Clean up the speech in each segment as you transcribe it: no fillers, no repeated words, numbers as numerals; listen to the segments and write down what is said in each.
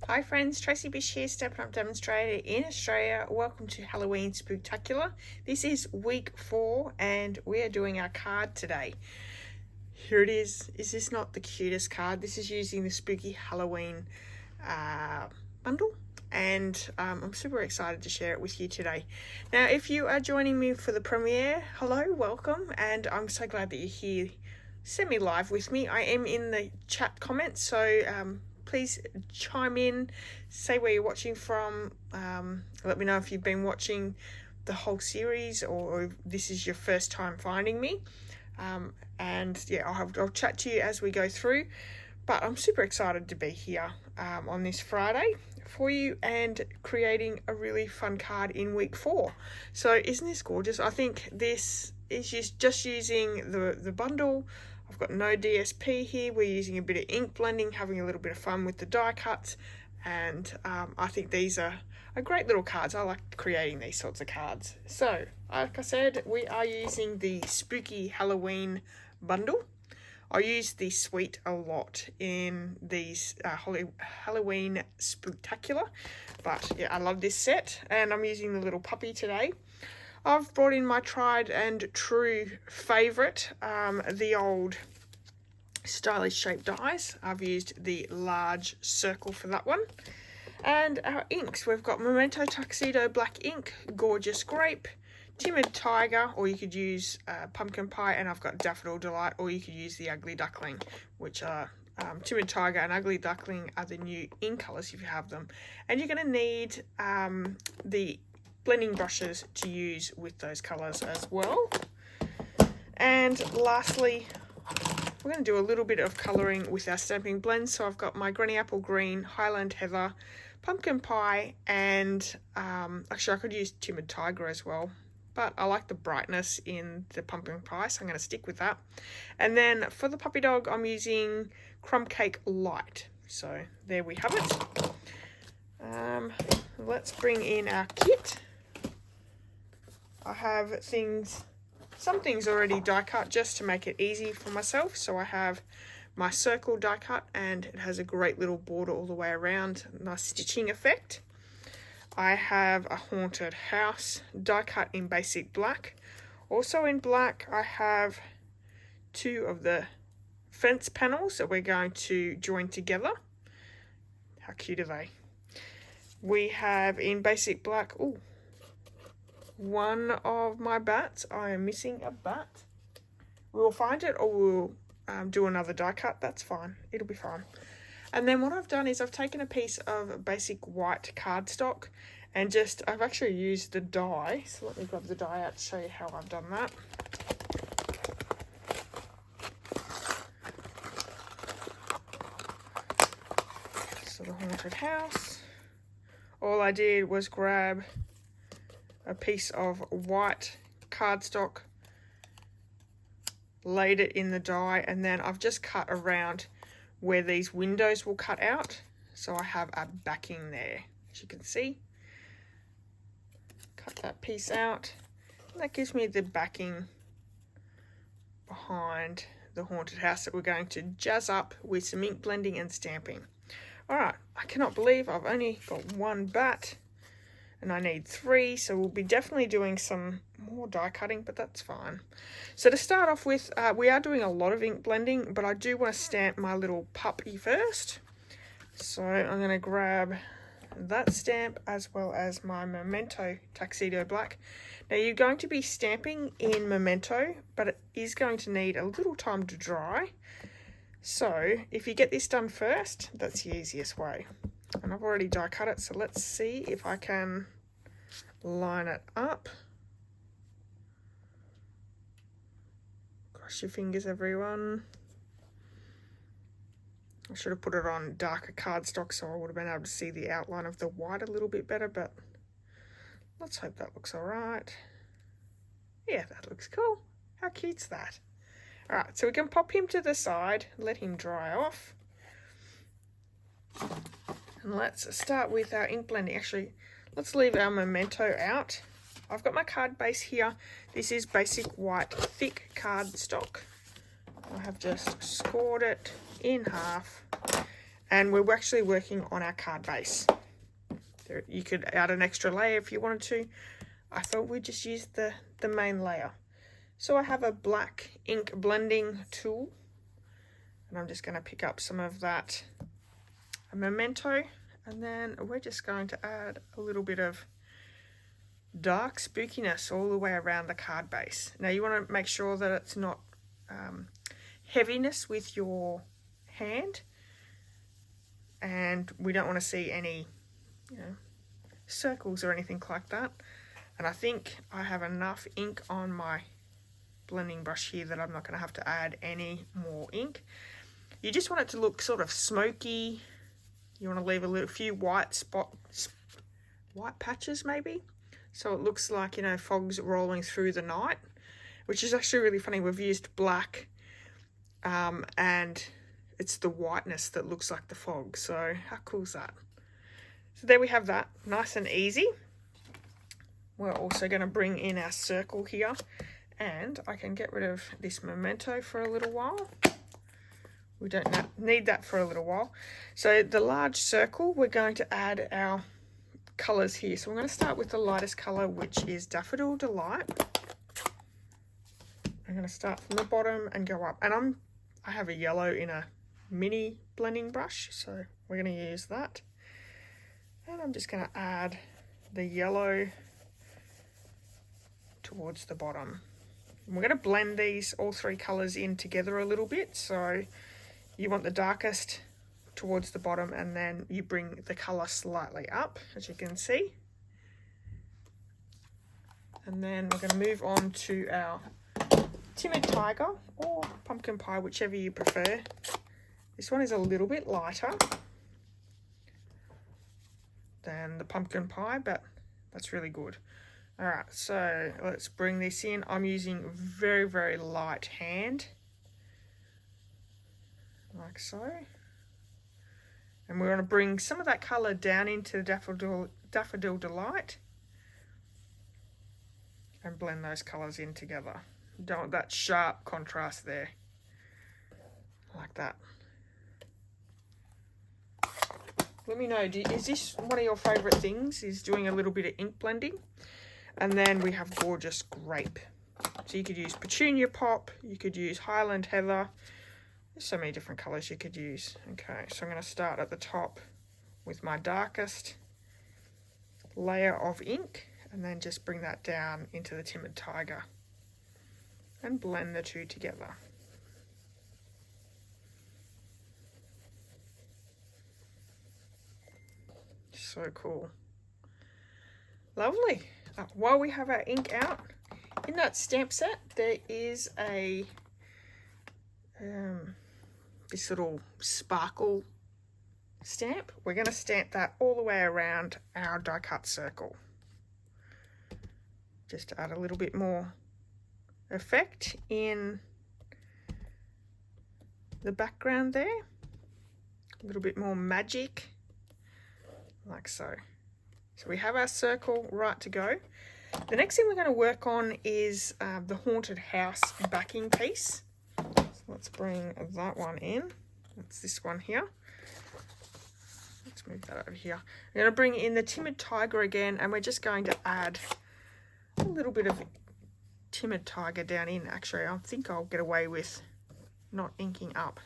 Hi friends, Tracy.bish here, Step Up Demonstrator in Australia. Welcome to Halloween Spooktacular. This is week 4 and we are doing our card today. Here it is. Is this not the cutest card? This is using the Spooky Halloween bundle, and I'm super excited to share it with you today. Now, if you are joining me for the premiere, hello, welcome, and I'm so glad that you're here semi-live with me. I am in the chat comments, so please chime in, say where you're watching from, let me know if you've been watching the whole series or if this is your first time finding me. And yeah, I'll chat to you as we go through, but I'm super excited to be here on this Friday for you and creating a really fun card in week 4. So isn't this gorgeous? I think this is just using the bundle. I've got no DSP here. We're using a bit of ink blending, having a little bit of fun with the die cuts, and I think these are great little cards. I like creating these sorts of cards. So, like I said, we are using the Spooky Halloween bundle. I use the suite a lot in these Halloween Spooktacular, but yeah, I love this set, and I'm using the little puppy today. I've brought in my tried and true favourite, the old stylish shaped dies. I've used the large circle for that one. And our inks, we've got Memento Tuxedo Black ink, Gorgeous Grape, Timid Tiger, or you could use Pumpkin Pie, and I've got Daffodil Delight, or you could use the Ugly Duckling, which are Timid Tiger and Ugly Duckling are the new ink colours if you have them. And you're going to need the blending brushes to use with those colours as well. And lastly, we're going to do a little bit of colouring with our stamping blends. So I've got my Granny Apple Green, Highland Heather, Pumpkin Pie, and actually I could use Timid Tiger as well, but I like the brightness in the Pumpkin Pie, so I'm going to stick with that. And then for the puppy dog, I'm using Crumb Cake Light. So there we have it. Let's bring in our kit. I have some things already die cut just to make it easy for myself. So I have my circle die cut, and it has a great little border all the way around, nice stitching effect. I have a haunted house die cut in basic black. Also in black, I have 2 of the fence panels that we're going to join together. How cute are they? We have in basic black, one of my bats. I am missing a bat. We'll find it, or we'll do another die cut. That's fine. It'll be fine. And then what I've done is I've taken a piece of basic white cardstock and I've actually used the die. So let me grab the die out to show you how I've done that. So the haunted house. All I did was grab a piece of white cardstock, laid it in the die, and then I've just cut around where these windows will cut out. So I have a backing there, as you can see. Cut that piece out, and that gives me the backing behind the haunted house that we're going to jazz up with some ink blending and stamping. Alright, I cannot believe I've only got 1 bat. And I need 3, so we'll be definitely doing some more die cutting, but that's fine. So to start off with, we are doing a lot of ink blending, but I do want to stamp my little puppy first. So I'm going to grab that stamp as well as my Memento Tuxedo Black. Now you're going to be stamping in Memento, but it is going to need a little time to dry. So if you get this done first, that's the easiest way. And I've already die cut it, so let's see if I can line it up. Cross your fingers, everyone. I should have put it on darker cardstock so I would have been able to see the outline of the white a little bit better, but let's hope that looks alright. Yeah, that looks cool. How cute's that? Alright, so we can pop him to the side, let him dry off. And let's start with our ink blending. Actually, let's leave our Memento out. I've got my card base here. This is basic white thick cardstock. I have just scored it in half, And we're actually working on our card base. You could add an extra layer if you wanted to. I thought we'd just use the main layer. So I have a black ink blending tool, and I'm just going to pick up some of that memento, and then we're just going to add a little bit of dark spookiness all the way around the card base. Now you want to make sure that it's not heaviness with your hand, and we don't want to see any, you know, circles or anything like that. And I think I have enough ink on my blending brush here that I'm not going to have to add any more ink. You just want it to look sort of smoky. You want to leave a few white spots, white patches maybe, so it looks like, you know, fog's rolling through the night, which is actually really funny. We've used black and it's the whiteness that looks like the fog. So how cool is that? So there we have that, nice and easy. We're also going to bring in our circle here, and I can get rid of this memento for a little while. We don't need that for a little while. So the large circle, we're going to add our colours here. So I'm going to start with the lightest colour, which is Daffodil Delight. I'm going to start from the bottom and go up. And I have a yellow in a mini blending brush, so we're going to use that. And I'm just going to add the yellow towards the bottom. And we're going to blend these all three colours in together a little bit. So you want the darkest towards the bottom, and then you bring the colour slightly up, as you can see. And then we're going to move on to our Timid Tiger or Pumpkin Pie, whichever you prefer. This one is a little bit lighter than the Pumpkin Pie, but that's really good. All right, so let's bring this in. I'm using very, very light hand, like so. And we want to bring some of that colour down into the Daffodil Delight and blend those colours in together. You don't want that sharp contrast there, like that. Let me know, is this one of your favourite things, is doing a little bit of ink blending? And then we have Gorgeous Grape. So you could use Petunia Pop, you could use Highland Heather. There's so many different colours you could use. Okay, so I'm going to start at the top with my darkest layer of ink, and then just bring that down into the Timid Tiger and blend the two together. So cool. Lovely. While we have our ink out, in that stamp set there is a this little sparkle stamp. We're going to stamp that all the way around our die cut circle, just to add a little bit more effect in the background there, a little bit more magic, like so. So we have our circle right to go. The next thing we're going to work on is the Haunted House backing piece. So let's bring that one in. That's this one here. Let's move that over here. I'm going to bring in the Timid Tiger again, and we're just going to add a little bit of Timid Tiger down in. Actually, I think I'll get away with not inking up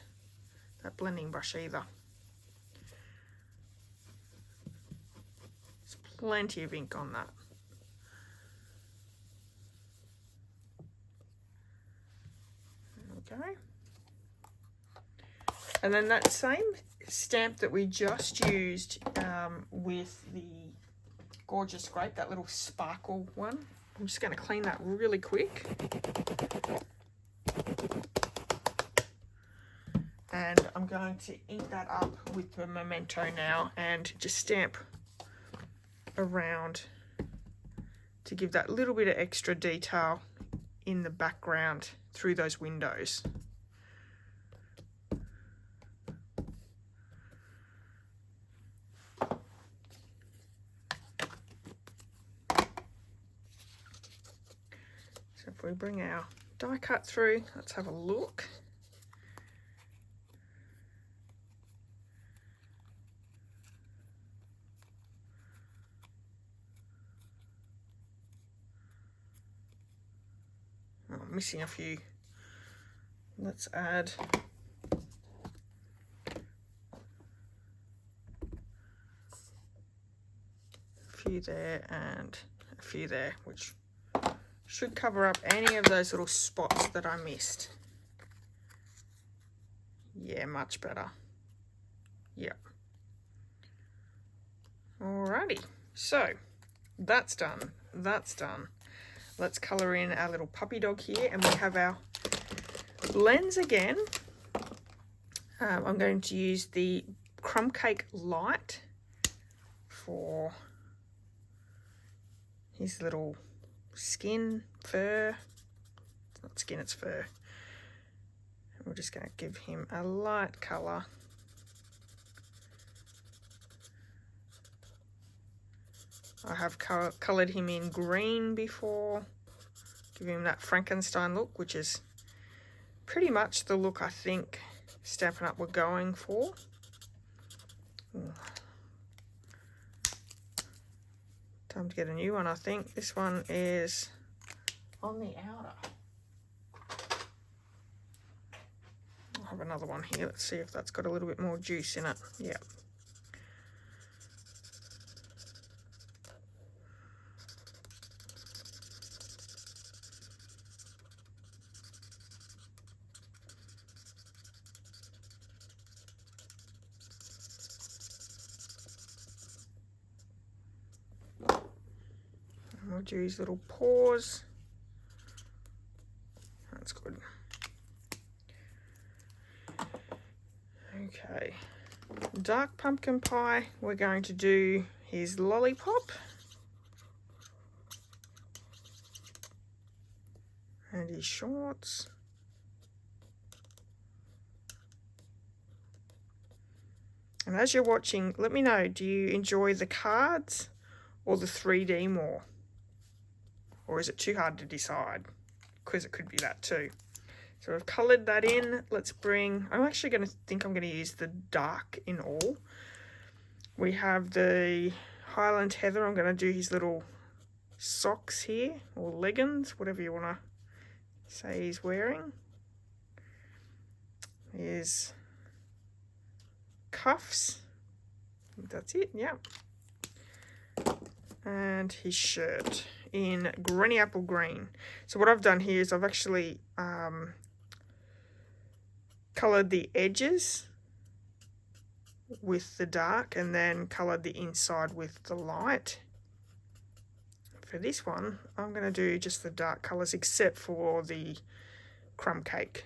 that blending brush either. There's plenty of ink on that. Okay. And then that same stamp that we just used with the Gorgeous Grape, that little sparkle one, I'm just going to clean that really quick. And I'm going to ink that up with the memento now and just stamp around to give that little bit of extra detail in the background through those windows. So if we bring our die cut through, let's have a look. missing a few. Let's add a few there and a few there, which should cover up any of those little spots that I missed. Yeah, much better. Yep. Alrighty, so that's done. That's done. Let's colour in our little puppy dog here, and we have our blends again. I'm going to use the Crumb Cake Light for his little skin, fur. It's not skin, it's fur. And we're just going to give him a light colour. I have coloured him in green before, give him that Frankenstein look, which is pretty much the look I think Stampin' Up! We're going for. Ooh. Time to get a new one, I think. This one is on the outer. I'll have another one here. Let's see if that's got a little bit more juice in it. Yeah. We'll do his little paws. That's good. Okay, dark pumpkin pie, we're going to do his lollipop and his shorts. And as you're watching, let me know, do you enjoy the cards or the 3D more? Or is it too hard to decide? Because it could be that too. So I've coloured that in. Let's bring, I'm actually going to use the dark in all. We have the Highland Heather. I'm going to do his little socks here, or leggings, whatever you want to say he's wearing. His cuffs. I think that's it, yeah. And his shirt in Granny Apple Green. So what I've done here is I've actually coloured the edges with the dark and then coloured the inside with the light. For this one, I'm going to do just the dark colours except for the crumb cake.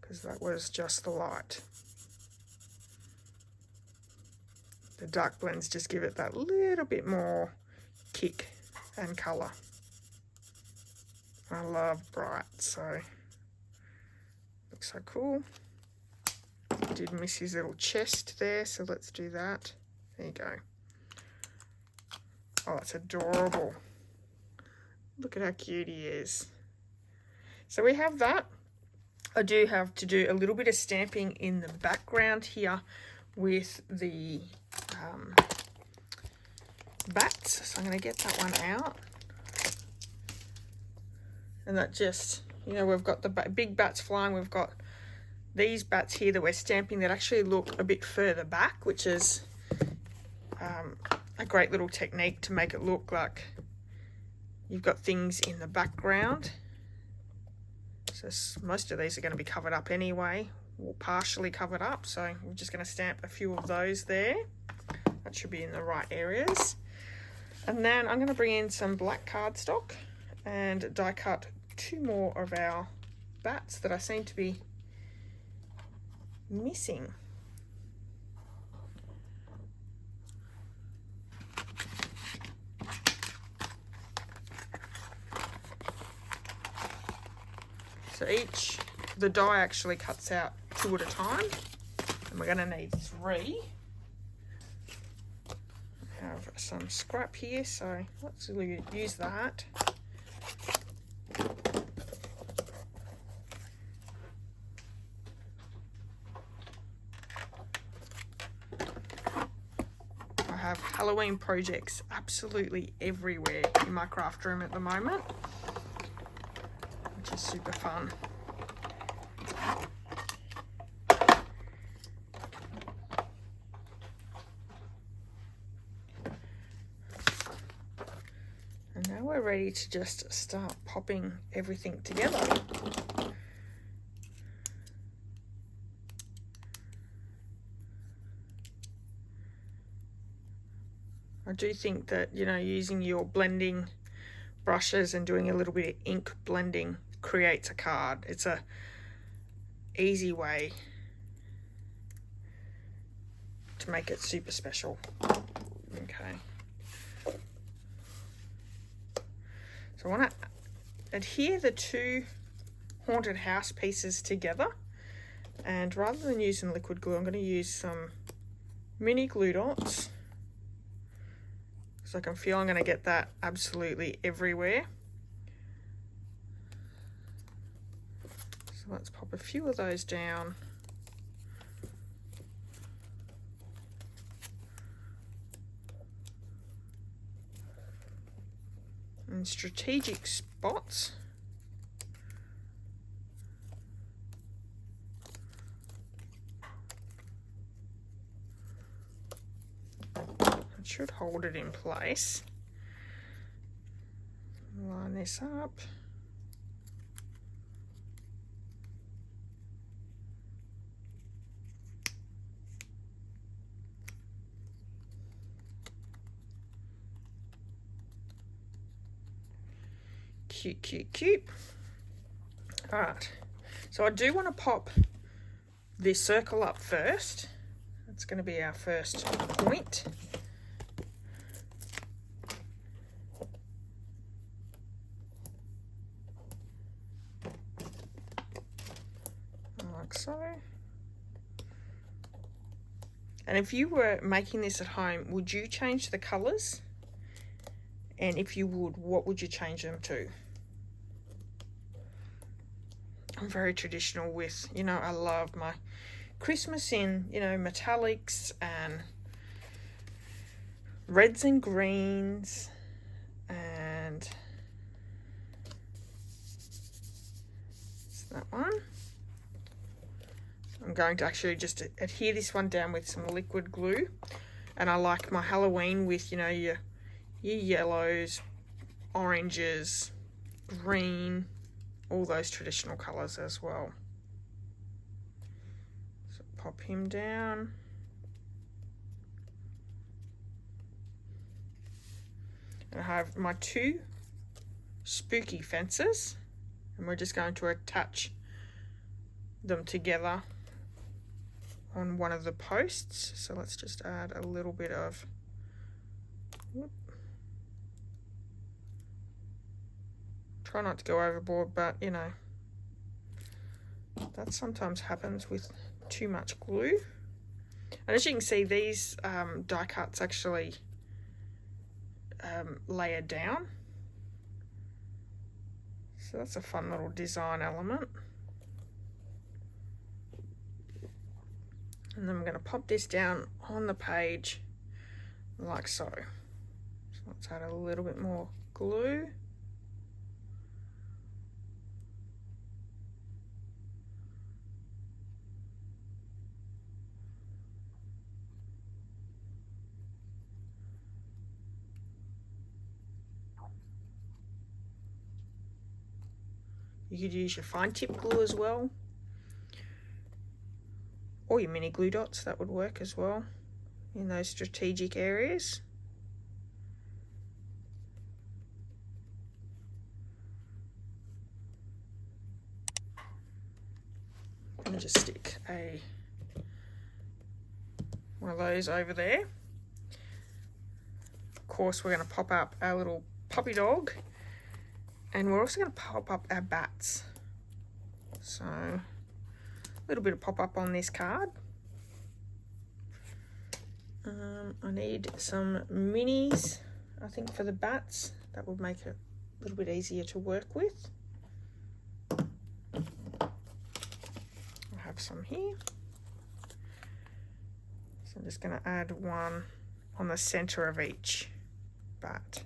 Because that was just the light. The dark blends just give it that little bit more kick and colour. I love bright, so looks so cool. Did miss his little chest there, so let's do that. There you go. Oh, that's adorable. Look at how cute he is. So we have that. I do have to do a little bit of stamping in the background here with the bats. So I'm going to get that one out. And that just, you know, we've got the big bats flying. We've got these bats here that we're stamping that actually look a bit further back, which is a great little technique to make it look like you've got things in the background. So most of these are going to be covered up anyway, or partially covered up. So we're just going to stamp a few of those there. That should be in the right areas. And then I'm going to bring in some black cardstock and die cut 2 more of our bats that I seem to be missing. So the die actually cuts out 2 at a time, and we're going to need 3. I have some scrap here, so let's use that. I have Halloween projects absolutely everywhere in my craft room at the moment, which is super fun. And now we're ready to just start popping everything together. I do think that, you know, using your blending brushes and doing a little bit of ink blending creates a card. It's a easy way to make it super special. Okay. So I want to adhere the two haunted house pieces together, and rather than using liquid glue, I'm going to use some mini glue dots. So I can feel I'm going to get that absolutely everywhere. So let's pop a few of those down. In strategic spots. It should hold it in place. Line this up. Cute, cute, cute. All right, so I do want to pop this circle up first. That's going to be our first point. Like so. And if you were making this at home, would you change the colours? And if you would, what would you change them to? I'm very traditional with, you know, I love my Christmas in, you know, metallics and reds and greens, and that one. I'm going to actually just adhere this one down with some liquid glue, and I like my Halloween with, you know, your yellows, oranges, green, all those traditional colours as well. So pop him down. And I have my two spooky fences, and we're just going to attach them together on one of the posts. So let's just add a little bit of, try not to go overboard, but you know, that sometimes happens with too much glue. And as you can see, these die cuts actually layer down, so that's a fun little design element. And then we're going to pop this down on the page like so. So let's add a little bit more glue. You could use your fine tip glue as well, or your mini glue dots, that would work as well in those strategic areas. I'm going to just stick one of those over there. Of course, we're going to pop up our little puppy dog, and we're also going to pop up our bats. So a little bit of pop up on this card. I need some minis, I think, for the bats. That would make it a little bit easier to work with. I have some here. So I'm just going to add one on the center of each bat.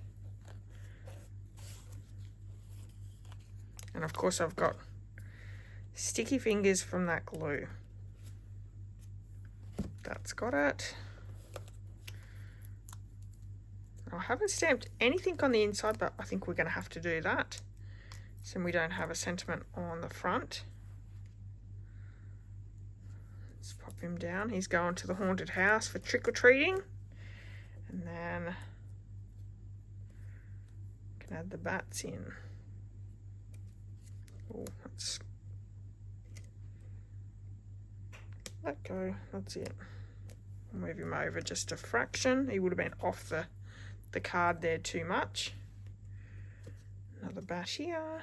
And of course I've got sticky fingers from that glue. That's got it. I haven't stamped anything on the inside, but I think we're going to have to do that so we don't have a sentiment on the front. Let's pop him down. He's going to the haunted house for trick-or-treating. And then can add the bats in. Oh, let's let go. That's it. Move him over just a fraction. He would have been off the card there too much. Another bat here.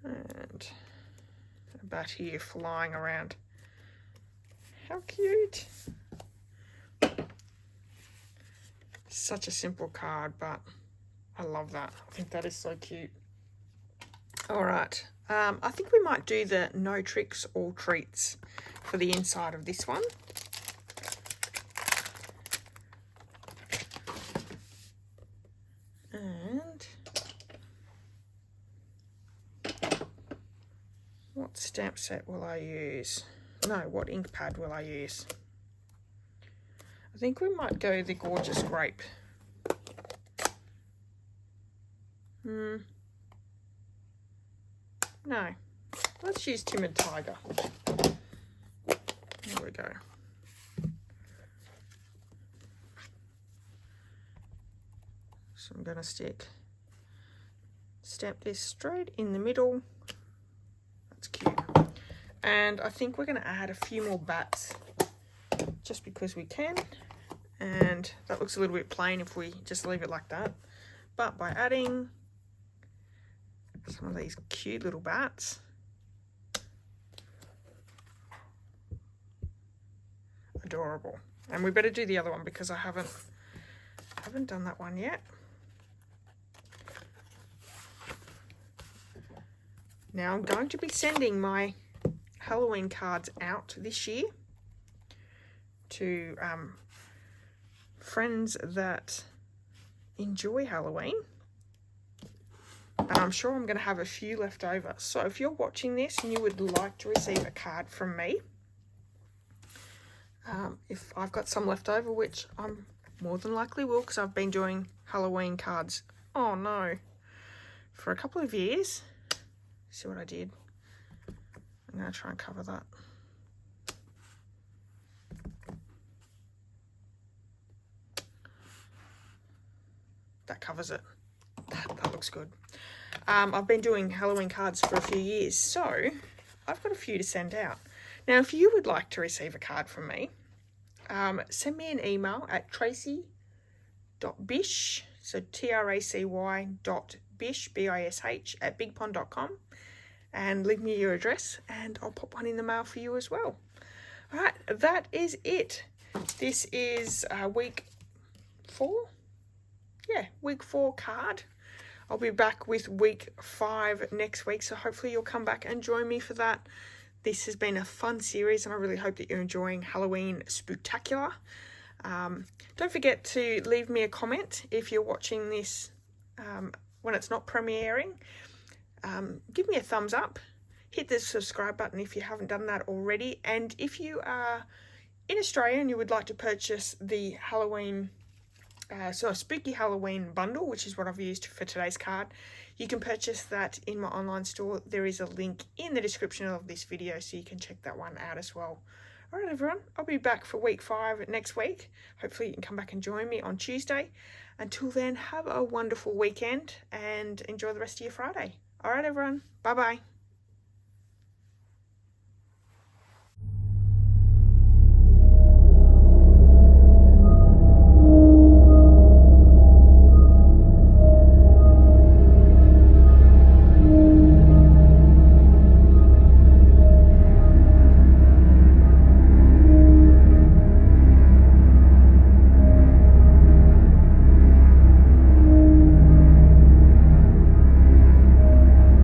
And a bat here flying around. How cute. Such a simple card, but I love that. I think that is so cute. All right. I think we might do the no tricks, all treats for the inside of this one. And what stamp set will I use? No, what ink pad will I use? I think we might go the Gorgeous Grape. No, let's use Timid Tiger. There we go. So I'm going to stamp this straight in the middle. That's cute. And I think we're going to add a few more bats just because we can. And that looks a little bit plain if we just leave it like that. But by adding some of these cute little bats, adorable. And we better do the other one because I haven't done that one yet. Now I'm going to be sending my Halloween cards out this year to friends that enjoy Halloween. And I'm sure I'm going to have a few left over. So if you're watching this and you would like to receive a card from me, if I've got some left over, which I'm more than likely will because I've been doing Halloween cards, oh no, for a couple of years. See what I did? I'm going to try and cover that. That covers it. That looks good. I've been doing Halloween cards for a few years, so I've got a few to send out. Now, if you would like to receive a card from me, send me an email at tracy.bish, so tracy.bish, B-I-S-H, at bigpond.com, and leave me your address, and I'll pop one in the mail for you as well. All right, that is it. This is week 4. Yeah, week 4 card. I'll be back with week 5 next week, so hopefully you'll come back and join me for that. This has been a fun series, and I really hope that you're enjoying Halloween Spooktacular. Don't forget to leave me a comment if you're watching this when it's not premiering. Give me a thumbs up. Hit the subscribe button if you haven't done that already. And if you are in Australia and you would like to purchase the Halloween Spooky Halloween bundle, which is what I've used for today's card, you can purchase that in my online store. There is a link in the description of this video, so you can check that one out as well. All right, everyone, I'll be back for week 5 next week. Hopefully you can come back and join me on Tuesday. Until then, have a wonderful weekend and enjoy the rest of your Friday. All right, everyone, bye-bye.